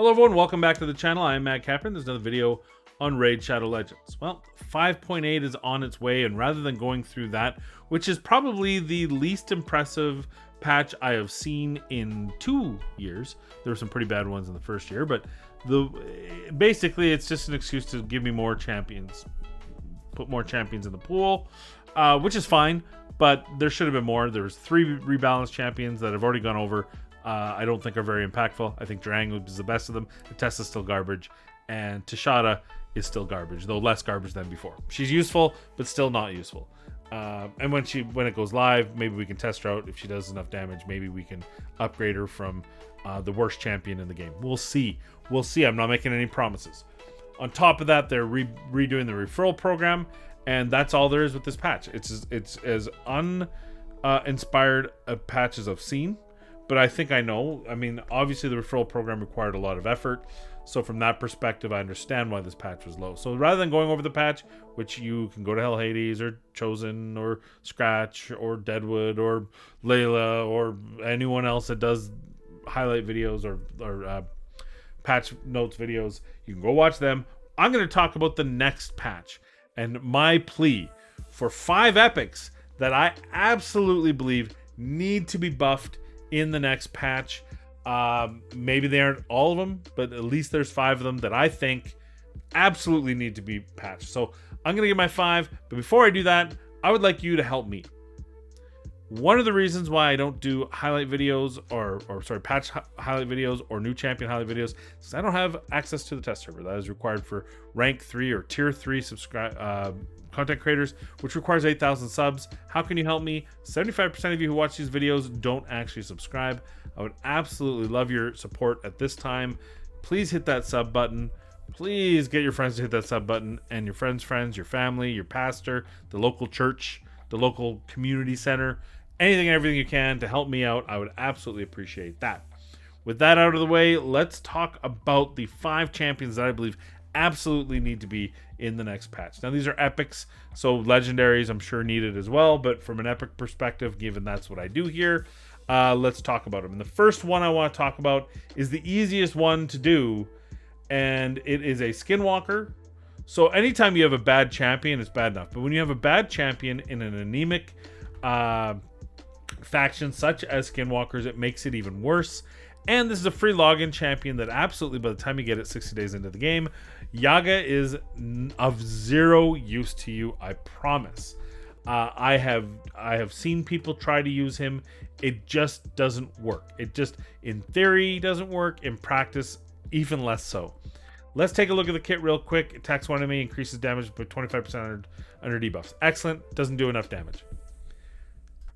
Hello everyone, welcome back to the channel. I am Matt Capron. There's another video on Raid Shadow Legends. Well, 5.8 is on its way, and rather than going through that, which is probably the least impressive patch I have seen in 2 years. There were some pretty bad ones in the first year, but basically it's just an excuse to give me more champions. Put more champions in the pool, which is fine, but there should have been more. There's 3 rebalance champions that have already gone over. I don't think are very impactful. I think Durang is the best of them. Tessa's still garbage, and Tashada is still garbage, though less garbage than before. She's useful, but still not useful. And when it goes live, maybe we can test her out. If she does enough damage, maybe we can upgrade her from the worst champion in the game. We'll see. We'll see. I'm not making any promises. On top of that, they're redoing the referral program, and that's all there is with this patch. It's as uninspired a patch as I've seen. But I think I know. I mean, obviously the referral program required a lot of effort. So from that perspective, I understand why this patch was low. So rather than going over the patch, which you can go to Hell Hades or Chosen or Scratch or Deadwood or Layla or anyone else that does highlight videos or patch notes videos, you can go watch them. I'm going to talk about the next patch and my plea for 5 epics that I absolutely believe need to be buffed in the next patch. Maybe they aren't all of them, but at least there's 5 of them that I think absolutely need to be patched. So I'm gonna give my 5, but before I do that, I would like you to help me. One of the reasons why I don't do highlight videos or patch highlight videos or new champion highlight videos is I don't have access to the test server that is required for rank 3 or tier 3 content creators, which requires 8,000 subs. How can you help me? 75% of you who watch these videos don't actually subscribe. I would absolutely love your support at this time. Please hit that sub button. Please get your friends to hit that sub button, and your friends, your family, your pastor, the local church, the local community center, anything and everything you can to help me out. I would absolutely appreciate that. With that out of the way, let's talk about the 5 champions that I believe absolutely need to be in the next patch. Now these are epics, so legendaries I'm sure needed as well, but from an epic perspective, given that's what I do here, let's talk about them. And the first one I want to talk about is the easiest one to do, and it is a Skinwalker. So anytime you have a bad champion, it's bad enough, but when you have a bad champion in an anemic faction such as Skinwalkers, it makes it even worse. And this is a free login champion that absolutely, by the time you get it 60 days into the game, Yaga is of zero use to you, I promise. I have seen people try to use him. It just doesn't work. It just, in theory, doesn't work. In practice, even less so. Let's take a look at the kit real quick. Attacks one enemy, increases damage by 25% under debuffs. Excellent. Doesn't do enough damage.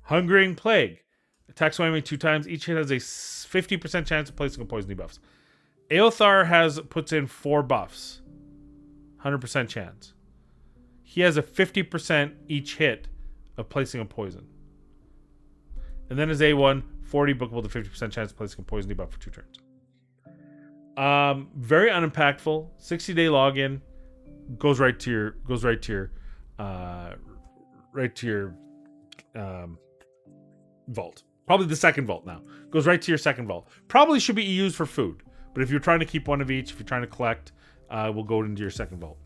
Hungering Plague. Attacks one enemy 2 times. Each hit has a 50% chance of placing a poison debuffs. Aothar puts in 4 buffs. 100% chance. He has a 50% each hit of placing a poison. And then his A1, 40 bookable to 50% chance of placing a poison debuff for 2 turns. Very unimpactful. 60-day login. Goes right to your vault. Probably the second vault now. Goes right to your second vault. Probably should be used for food. But if you're trying to keep one of each, if you're trying to collect, we'll go into your second vault.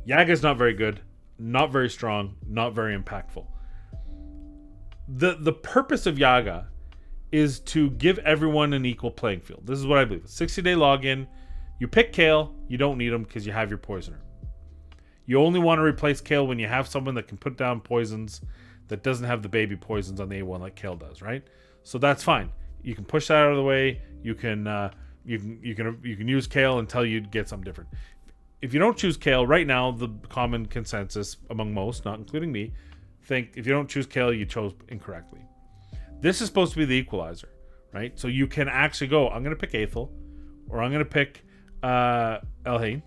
Yaga's not very good. Not very strong. Not very impactful. The purpose of Yaga is to give everyone an equal playing field. This is what I believe. 60-day login. You pick Kale. You don't need him because you have your poisoner. You only want to replace Kale when you have someone that can put down poisons that doesn't have the baby poisons on the A1 like Kale does, right? So that's fine. You can push that out of the way. You can use Kale until you get something different. If you don't choose Kale right now, the common consensus among most, not including me, think if you don't choose Kale, you chose incorrectly. This is supposed to be the equalizer, right? So you can actually go, I'm going to pick Aethel, or I'm going to pick Elhain,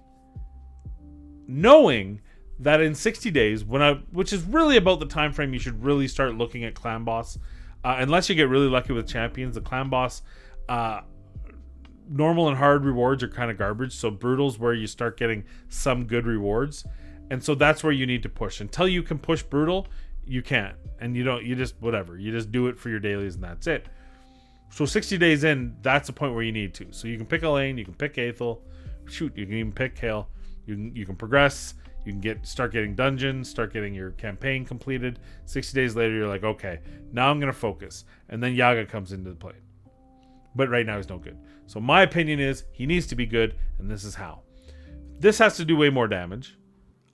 knowing that in 60 days, which is really about the time frame you should really start looking at clan boss, unless you get really lucky with champions. The clan boss, normal and hard rewards are kind of garbage, so brutal's where you start getting some good rewards, and so that's where you need to push. Until you can push brutal, you can't, and you just do it for your dailies, and that's it. So 60 days in, that's the point where you need to. So you can pick Elaine, you can pick Aethel, shoot, you can even pick Kale. You can progress. You can start getting dungeons, start getting your campaign completed. 60 days later, you're like, okay, now I'm gonna focus, and then Yaga comes into the play. But right now he's no good. So my opinion is he needs to be good, and this is how. This has to do way more damage.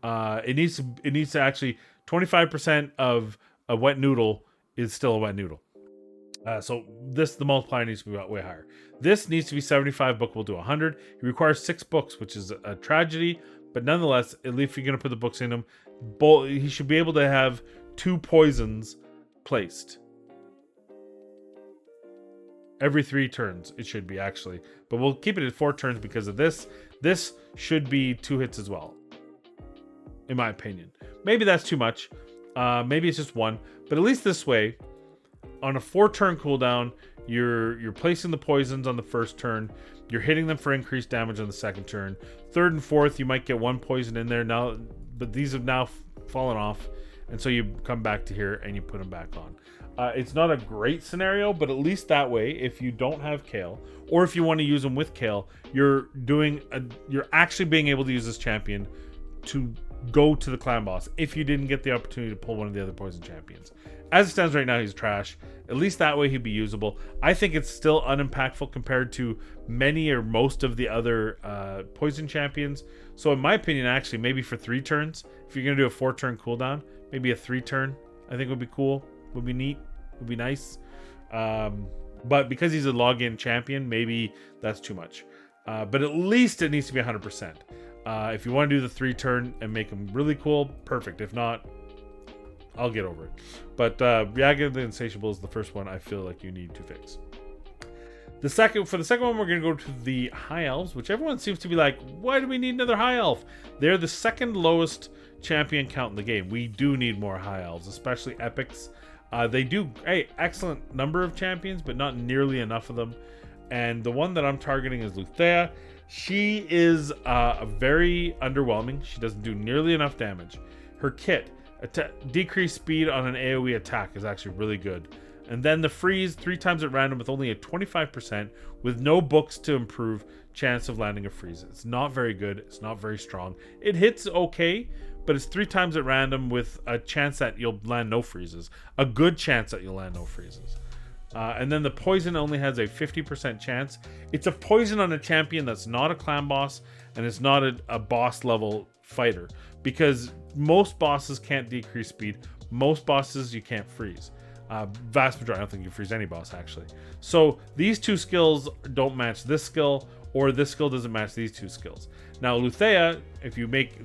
It needs to actually 25% of a wet noodle is still a wet noodle. So the multiplier needs to be way higher. This needs to be 75 bookable to 100. He requires 6 books, which is a tragedy, but nonetheless, at least if you're going to put the books in him, he should be able to have 2 poisons placed. Every 3 turns, it should be actually. But we'll keep it at 4 turns because of this. This should be 2 hits as well, in my opinion. Maybe that's too much. Maybe it's just 1. But at least this way, on a 4-turn cooldown, you're placing the poisons on the first turn. You're hitting them for increased damage on the second turn. Third and fourth, you might get 1 poison in there now, but these have now fallen off, and so you come back to here and you put them back on. It's not a great scenario, but at least that way, if you don't have Kale, or if you want to use them with Kale, you're actually being able to use this champion to go to the clan boss if you didn't get the opportunity to pull one of the other poison champions. As it stands right now, he's trash. At least that way he'd be usable. I think it's still unimpactful compared to many or most of the other poison champions. So in my opinion, actually, maybe for 3 turns, if you're going to do a 4-turn cooldown, maybe a 3-turn, I think would be cool, would be neat, would be nice. But because he's a login champion, maybe that's too much. But at least it needs to be 100%. If you want to do the 3-turn and make him really cool, perfect. If not, I'll get over it. But Yaga the Insatiable is the first one I feel like you need to fix. For the second one, we're going to go to the High Elves, which everyone seems to be like, why do we need another High Elf? They're the second lowest champion count in the game. We do need more High Elves, especially Epics. They do excellent number of champions, but not nearly enough of them. And the one that I'm targeting is Luthea. She is very underwhelming. She doesn't do nearly enough damage. Her kit, decreased speed on an AoE attack, is actually really good. And then the freeze 3 times at random with only a 25% with no books to improve chance of landing a freeze. It's not very good. It's not very strong. It hits okay, but it's 3 times at random with a chance that you'll land no freezes. A good chance that you'll land no freezes. And then the poison only has a 50% chance. It's a poison on a champion that's not a clan boss and it's not a boss level fighter, because most bosses can't decrease speed. Most bosses you can't freeze. Vast majority, I don't think you freeze any boss actually. So these 2 skills don't match this skill, or this skill doesn't match these 2 skills. Now Luthea, if you make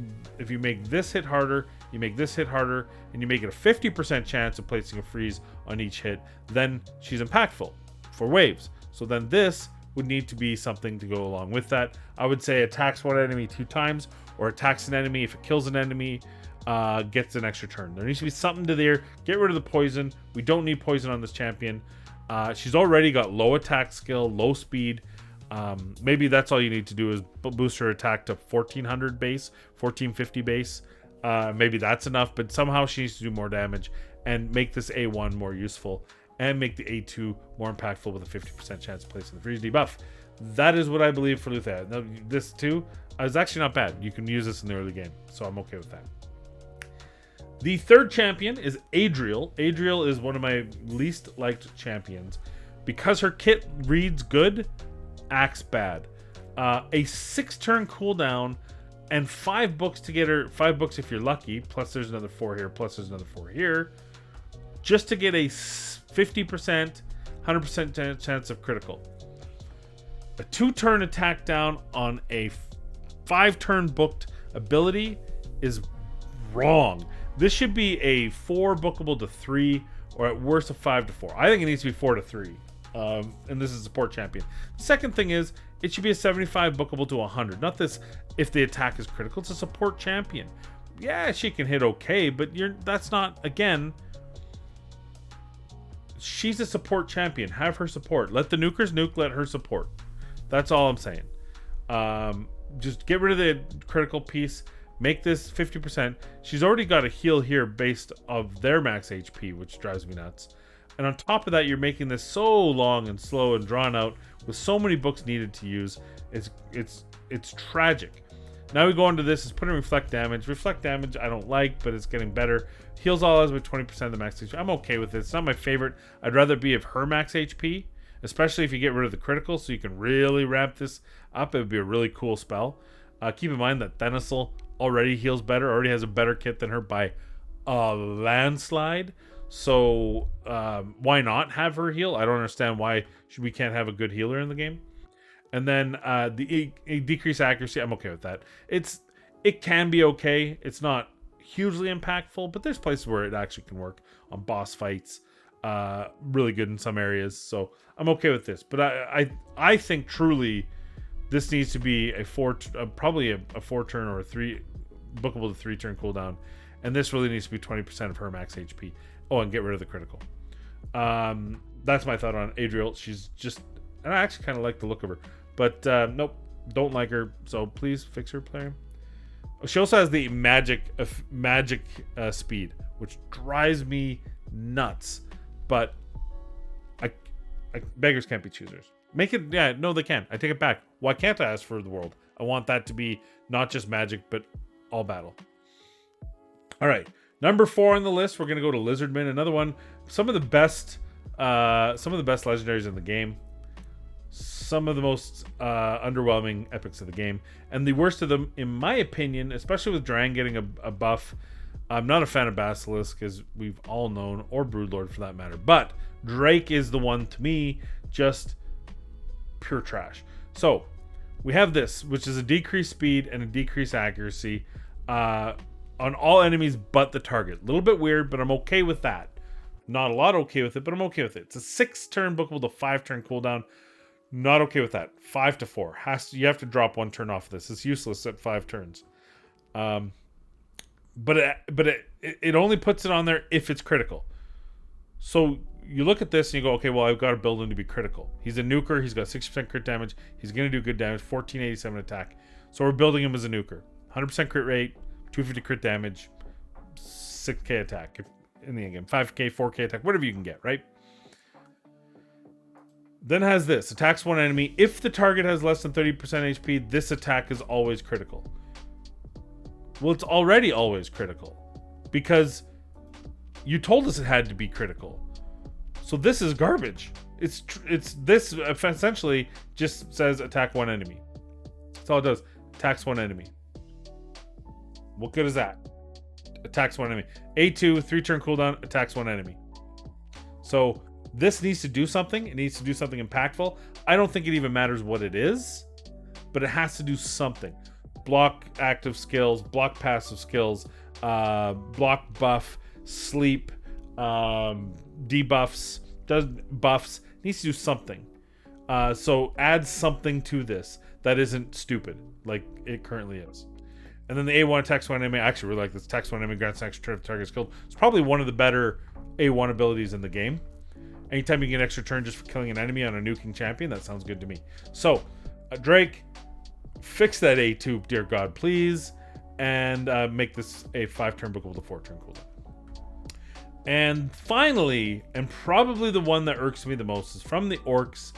this hit harder, you make this hit harder, and you make it a 50% chance of placing a freeze on each hit, then she's impactful for waves. So then this would need to be something to go along with that. I would say attacks one enemy 2 times, or attacks an enemy. If it kills an enemy, gets an extra turn. There needs to be something to there. Get rid of the poison. We don't need poison on this champion. She's already got low attack skill, low speed. Maybe that's all you need to do is boost her attack to 1400 base, 1450 base. Maybe that's enough, but somehow she needs to do more damage and make this A1 more useful and make the A2 more impactful with a 50% chance of placing the freeze debuff. That is what I believe for Luthea. Now, this too is actually not bad. You can use this in the early game, so I'm okay with that. The third champion is Adriel. Adriel is one of my least liked champions because her kit reads good, acts bad. A 6-turn cooldown and 5 books to get her, 5 books if you're lucky, plus there's another 4 here, plus there's another 4 here, just to get a 50%, 100% chance of critical. A 2-turn attack down on a 5-turn booked ability is wrong. This should be a 4 bookable to 3, or at worst a 5 to 4. I think it needs to be 4 to 3. And this is a support champion. The second thing is, it should be a 75 bookable to 100. Not this if the attack is critical. It's a support champion. Yeah, she can hit okay, but that's not, again, she's a support champion. Have her support. Let the nukers nuke, let her support. That's all I'm saying. Just get rid of the critical piece. Make this 50%. She's already got a heal here based of their max HP, which drives me nuts. And on top of that, you're making this so long and slow and drawn out with so many books needed to use. It's tragic. Now we go into this is putting reflect damage. Reflect damage I don't like, but it's getting better. Heals all odds with 20% of the max HP. I'm okay with it. It's not my favorite. I'd rather be of her max HP, especially if you get rid of the critical, so you can really ramp this up. It would be a really cool spell. Keep in mind that Thenisel already heals better, already has a better kit than her by a landslide. So why not have her heal? I don't understand why we can't have a good healer in the game. And then the decreased accuracy, I'm okay with that. It can be okay. It's not hugely impactful, but there's places where it actually can work on boss fights. Really good in some areas, so I'm okay with this. But I think truly this needs to be probably a 4-turn or a 3 bookable to 3-turn cooldown, and this really needs to be 20% of her max HP. Oh, and get rid of the critical. That's my thought on Adriel. She's just, and I actually kind of like the look of her, but nope, don't like her. So please fix her, player. She also has the magic speed, which drives me nuts. But beggars can't be choosers. Make it, yeah, no, they can. I take it back. Why can't I ask for the world? I want that to be not just magic, but all battle. All right, number 4 on the list, we're gonna go to Lizardman. Another one, some of the best legendaries in the game. Some of the most underwhelming epics of the game, and the worst of them, in my opinion, especially with Drang getting a buff. I'm not a fan of Basilisk, as we've all known, or Broodlord for that matter. But Drake is the one, to me, just pure trash. So we have this, which is a decreased speed and a decreased accuracy on all enemies but the target. A little bit weird, but I'm okay with that. Not a lot okay with it, but I'm okay with it. It's a 6-turn bookable to 5-turn cooldown. Not okay with that. 5 to 4. You have to drop 1 turn off of this. It's useless at 5 turns. But it only puts it on there if it's critical. So you look at this and you go, okay, well, I've got to build him to be critical. He's a nuker. He's got 60% crit damage. He's going to do good damage. 1487 attack. So we're building him as a nuker. 100% crit rate, 250 crit damage, 6k attack in the end game. 5k, 4k attack, whatever you can get, right? Then has this. Attacks one enemy. If the target has less than 30% HP, this attack is always critical. Well, it's already always critical because you told us it had to be critical. So this is garbage. It's this essentially just says attack one enemy. That's all it does. Attacks one enemy. What good is that? Attacks one enemy. A2, 3-turn cooldown, attacks one enemy. So this needs to do something. It needs to do something impactful. I don't think it even matters what it is, but it has to do something. Block active skills, block passive skills, block buff, sleep, debuffs, does buffs. Needs to do something. So add something to this that isn't stupid like it currently is. And then the A1 attacks one enemy. I actually really like this. Attacks one enemy, grants an extra turn if the target is killed. It's probably one of the better A1 abilities in the game. Anytime you get an extra turn just for killing an enemy on a nuking champion, that sounds good to me. So, Drake, fix that A2, dear God, please. And make this a 5-turn bookable to 4-turn cooldown. And finally, and probably the one that irks me the most, is from the orcs,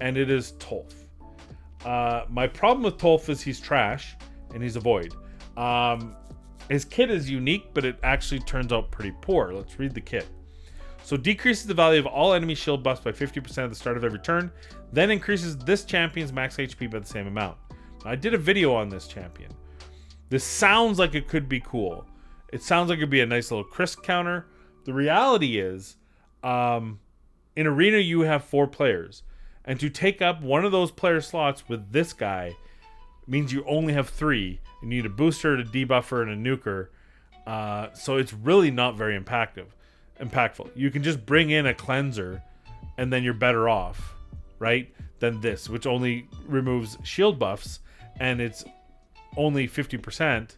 and it is Tolf. My problem with Tolf is he's trash, and he's a void. His kit is unique, but it actually turns out pretty poor. Let's read the kit. So decreases the value of all enemy shield buffs by 50% at the start of every turn, then increases this champion's max HP by the same amount. Now, I did a video on this champion. This sounds like it could be cool. It sounds like it'd be a nice little crisp counter. The reality is, in Arena you have 4 players, and to take up one of those player slots with this guy means you only have 3. You need a booster, a debuffer, and a nuker. So it's really not very impactful. You can just bring in a cleanser, and then you're better off, right? Than this, which only removes shield buffs, and it's only 50%. And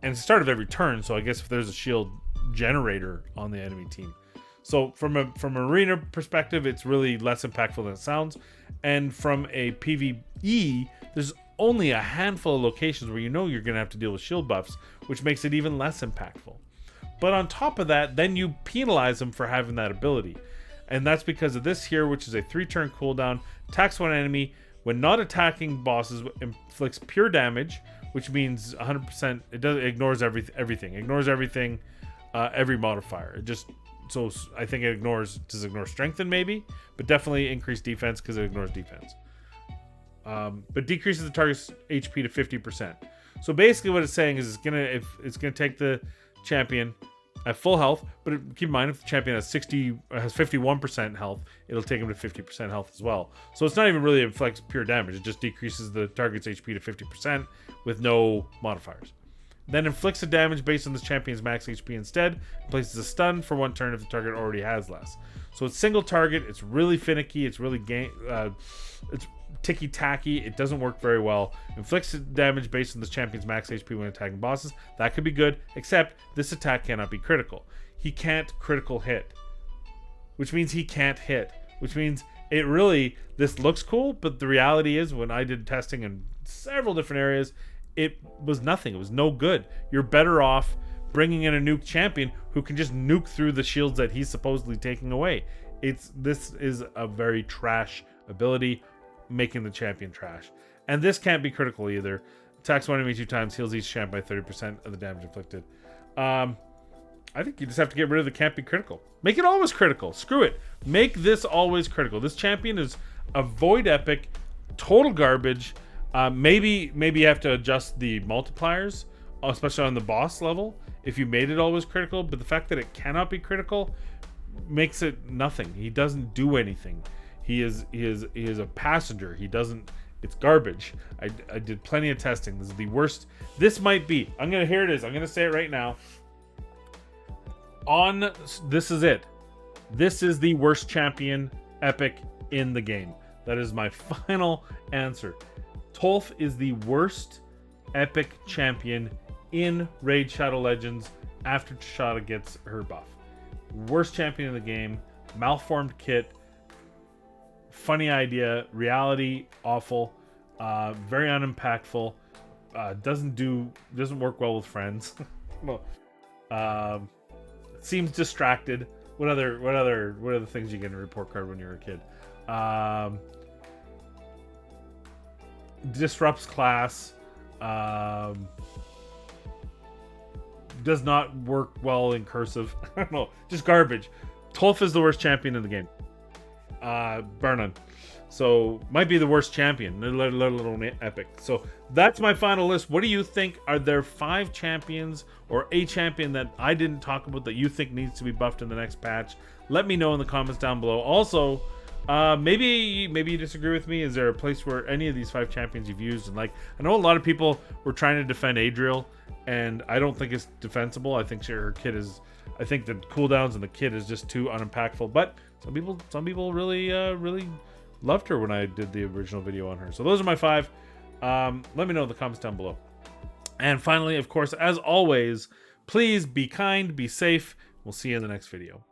it's the start of every turn, so I guess if there's a shield generator on the enemy team. So from an arena perspective, it's really less impactful than it sounds. And from a PvE, there's only a handful of locations where you know you're going to have to deal with shield buffs, which makes it even less impactful. But on top of that, then you penalize them for having that ability. And that's because of this here, which is a 3-turn cooldown. Attacks one enemy. When not attacking bosses, inflicts pure damage, which means 100%. It ignores everything. Ignores everything, every modifier. It just... So I think it does ignore strengthen maybe, but definitely increase defense because it ignores defense. But decreases the target's HP to 50%. So basically what it's saying is it's gonna take the champion at full health, but keep in mind if the champion has 51% health, it'll take him to 50% health as well. So it's not even really inflicts pure damage, it just decreases the target's HP to 50% with no modifiers. Then inflicts the damage based on this champion's max HP instead, places a stun for 1 turn if the target already has less. So it's single target, it's really finicky, it's really it's ticky-tacky, it doesn't work very well. Inflicts damage based on this champion's max HP when attacking bosses. That could be good, except this attack cannot be critical. He can't critical hit, which means he can't hit, which means this looks cool, but the reality is when I did testing in several different areas, it was nothing. It was no good. You're better off bringing in a nuke champion who can just nuke through the shields that he's supposedly taking away. This is a very trash ability, making the champion trash. And this can't be critical either. Attacks one enemy 2 times, heals each champ by 30% of the damage inflicted. I think you just have to get rid of the can't be critical. Make it always critical. Screw it. Make this always critical. This champion is a void epic, total garbage. Maybe you have to adjust the multipliers, especially on the boss level, if you made it always critical. But the fact that it cannot be critical makes it nothing. He doesn't do anything. He is a passenger. He doesn't. It's garbage. I did plenty of testing. This is the worst. This might be. Here it is. I'm gonna say it right now. This is it. This is the worst champion epic in the game. That is my final answer. Tolf is the worst epic champion in Raid Shadow Legends after Tashada gets her buff. Worst champion in the game. Malformed kit. Funny idea. Reality awful. Very unimpactful. Doesn't work well with friends. Seems distracted. What other things you get in a report card when you're a kid? Disrupts class. Does not work well in cursive. I don't know. Just garbage. Tolf is the worst champion in the game. Burn. So might be the worst champion. Little epic. So that's my final list. What do you think? Are there 5 champions or a champion that I didn't talk about that you think needs to be buffed in the next patch? Let me know in the comments down below. Also, maybe you disagree with me. Is there a place where any of these 5 champions you've used and like? I know a lot of people were trying to defend Adriel, and I don't think it's defensible. I think her kit is. I think the cooldowns and the kit is just too unimpactful. But some people really loved her when I did the original video on her. So those are my 5. Let me know in the comments down below. And finally, of course, as always, please be kind, be safe. We'll see you in the next video.